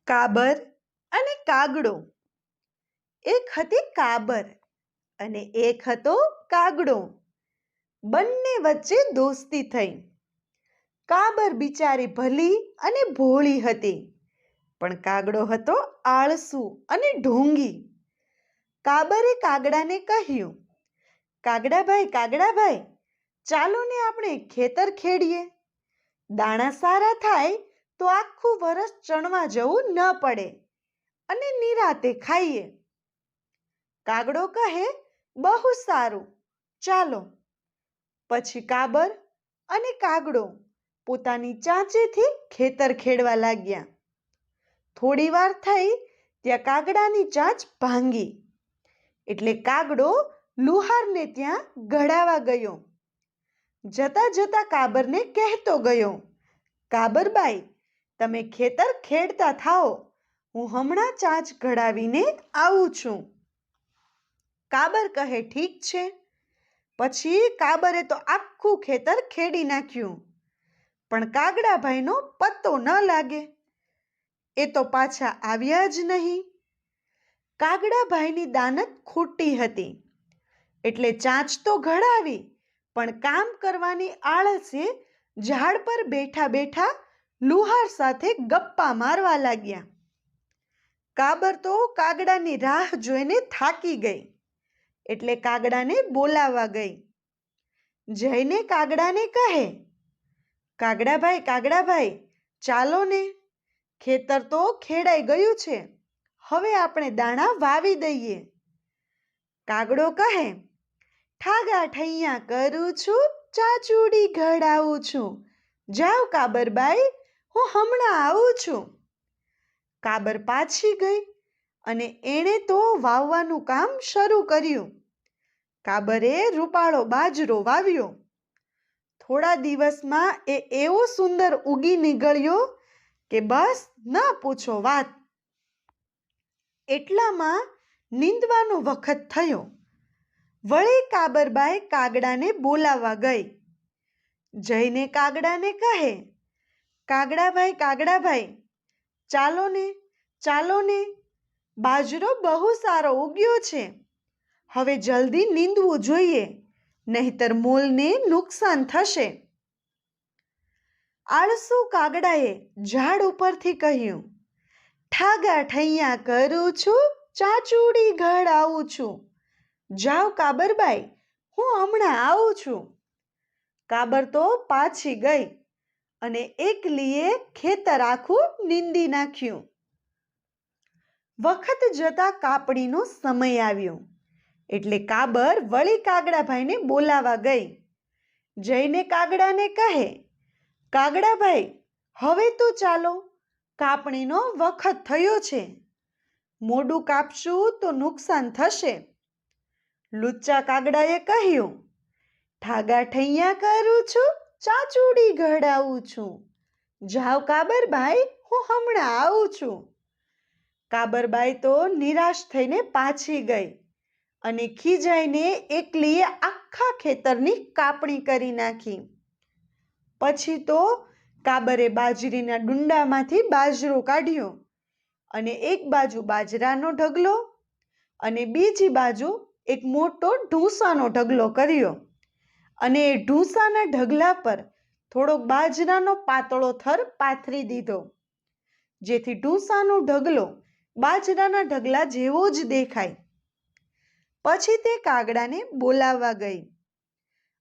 કાબર અને કાગડો. એક હતી કાબર અને એક હતો કાગડો. બંને વચ્ચે દોસ્તી થઈ. કાબર બિચારી ભલી અને ભોળી હતી, પણ કાગડો હતો આળસુ અને ઢોંગી. કાબરે કાગડાને કહ્યું, કાગડાભાઈ, ચાલો ને આપણે ખેતર ખેડીએ. દાણા સારા થાય તો આખું વરસ ચણવા જવું ન પડે અને નિરાતે ખાઈએ. કાગડો કહે, બહુ સારું, ચાલો. પછી કાબર અને કાગડો પોતાની ચાંચીથી ખેતર ખેડવા લાગ્યા. થોડી વાર થઈ ત્યાં કાગડાની ચાંચ ભાંગી, એટલે કાગડો લુહારને ત્યાં ઘડાવા ગયો. જતા જતા કાબરને કહેતો ગયો, કાબરબાઈ, તમે ખેતર ખેડતા થાઓ, હું હમણાં ચાંચ ઘડાવીને આવું છું. કાબર કહે, ઠીક છે. પછી કાબરે તો આખું ખેતર ખેડી નાખ્યું, પણ કાગડાભાઈનો પત્તો ન લાગે. એ તો પાછા આવ્યા જ નહીં. કાગડાભાઈની દાનત ખોટી હતી, એટલે ચાંચ તો ઘડાવી, પણ કામ કરવાની આળસે ઝાડ પર બેઠા બેઠા લુહાર સાથે ગપ્પા મારવા લાગ્યા. કાબર તો કાગડાની રાહ જોઈને થાકી ગઈ, એટલે કાગડાને બોલાવવા ગઈ. જઈને કાગડાને કહે, કાગડાભાઈ, ચાલો ને, ખેતર તો ખેડાઈ ગયું છે, હવે આપણે દાણા વાવી દઈએ. કાગડો કહે, ઠાગા ઠૈયા કરું છું, ચાચુડી ઘડાવું છું, જાઓ કાબરબાઈ, હું હમણાં આવું છું. કાબર પાછી ગઈ અને એણે તો વાવવાનું કામ શરૂ કર્યું. કાબરે રૂપાળો બાજરો વાવ્યો. થોડા દિવસમાં એ એવો સુંદર ઉગી નીકળ્યો કે બસ ન પૂછો વાત. એટલામાં નીંદવાનો વખત થયો. વળી કાબરબાઈ કાગડાને બોલાવવા ગઈ. જઈને કાગડાને કહે, કાગડાભાઈ, ચાલો ને, બાજરો બહુ સારો ઉગ્યો છે, હવે જલ્દી નીંદવું જોઈએ, નહીતર મોલને નુકસાન થશે. આળસુ કાગડાએ ઝાડ ઉપરથી કહ્યું, ઠાગા ઠૈયા કરું છું, ચાચુડી ઘડાવું છું, જાઓ કાબરબાઈ, હું હમણાં આવું છું. કાબર તો પાછી ગઈ અને એકલીએ ખેતર આખું નીંદી નાખ્યું. વખત જતા કાપણીનો સમય આવ્યો, એટલે કાબર વળી કાગડાભાઈને બોલાવવા ગઈ. જઈને કાગડાને કહે, કાગડાભાઈ, હવે તો ચાલો, કાપણીનો વખત થયો છે, મોડું કાપશું તો નુકસાન થશે. લુચ્ચા કાગડાએ કહ્યું, ઠાગા ઠૈયા કરું છું, ચાચુડી ઘડાવું છું, જાઓ કાબરબાઈ, હું હમણાં આવું છું. કાબરબાઈ તો નિરાશ થઈને પાછી ગઈ અને ખીજાઈને એકલીએ આખા ખેતરની કાપણી કરી નાખી. પછી તો કાબરે બાજરીના ડુંડામાંથી બાજરો કાઢ્યો અને એક બાજુ બાજરાનો ઢગલો અને બીજી બાજુ એક મોટો ઢૂંસાનો ઢગલો કર્યો અને એ ઢૂંસાના ઢગલા પર થોડોક બાજરાનો પાતળો થર પાથરી દીધો, જેથી ઢૂંસાનો ઢગલો બાજરાના ઢગલા જેવો જ દેખાય. પછી તે કાગડાને બોલાવવા ગઈ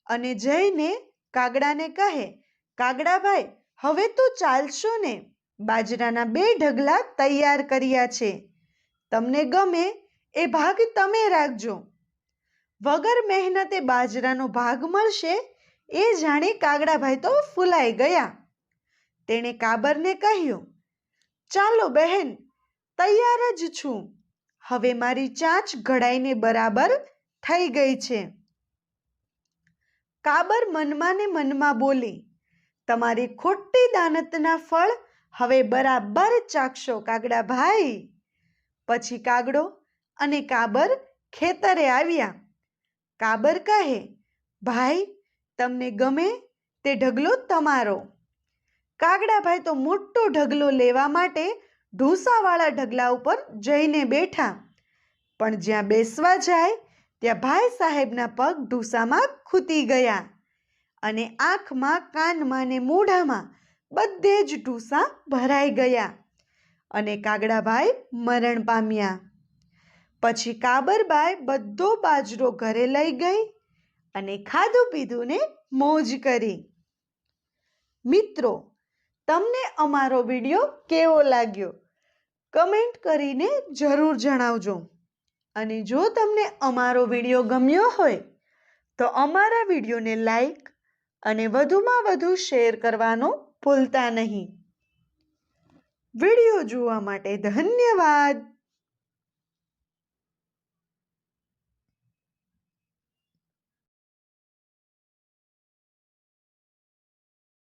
અને જઈને કાગડાને કહે, કાગડાભાઈ, હવે તો ચાલશો ને, બાજરાના 2 ઢગલા તૈયાર કર્યા છે, તમને ગમે એ ભાગ તમે રાખજો. વગર મહેનતે બાજરાનો ભાગ મળશે એ જાણી કાગડાભાઈ તો ફૂલાઈ ગયા. તેણે કાબરને કહ્યું, ચાલો બહેન, તૈયાર જ છું, હવે મારી ચાંચ ઘડાઈને બરાબર થઈ ગઈ છે. કાબર મનમાં ને મનમાં બોલી, તમારી ખોટી દાનતના ફળ હવે બરાબર ચાખશો કાગડાભાઈ. પછી કાગડો અને કાબર ખેતરે આવ્યા. કાબર કહે, ભાઈ, તમને ગમે તે ઢગલો તમારો. કાગડાભાઈ તો મોટો ઢગલો લેવા માટે ઢૂંસાવાળા ઢગલા ઉપર જઈને બેઠા. પણ જ્યાં બેસવા જાય ત્યાં ભાઈ સાહેબના પગ ઢૂંસામાં ખૂતી ગયા અને આંખમાં, કાનમાં ને મોઢામાં બધે જ ઢૂંસા ભરાઈ ગયા અને કાગડાભાઈ મરણ પામ્યા. પછી કાબરબાઈ બધો બાજરો ઘરે લઈ ગઈ અને ખાધું પીધું ને મોજ કરી. મિત્રો, તમને અમારો વિડીયો કેવો લાગ્યો? કમેન્ટ કરીને જરૂર જણાવજો. અને જો તમને અમારો વિડીયો ગમ્યો હોય તો અમારા વિડીયોને લાઈક અને વધુમાં વધુ શેર કરવાનું ભૂલતા નહીં. વિડીયો જોવા માટે ધન્યવાદ.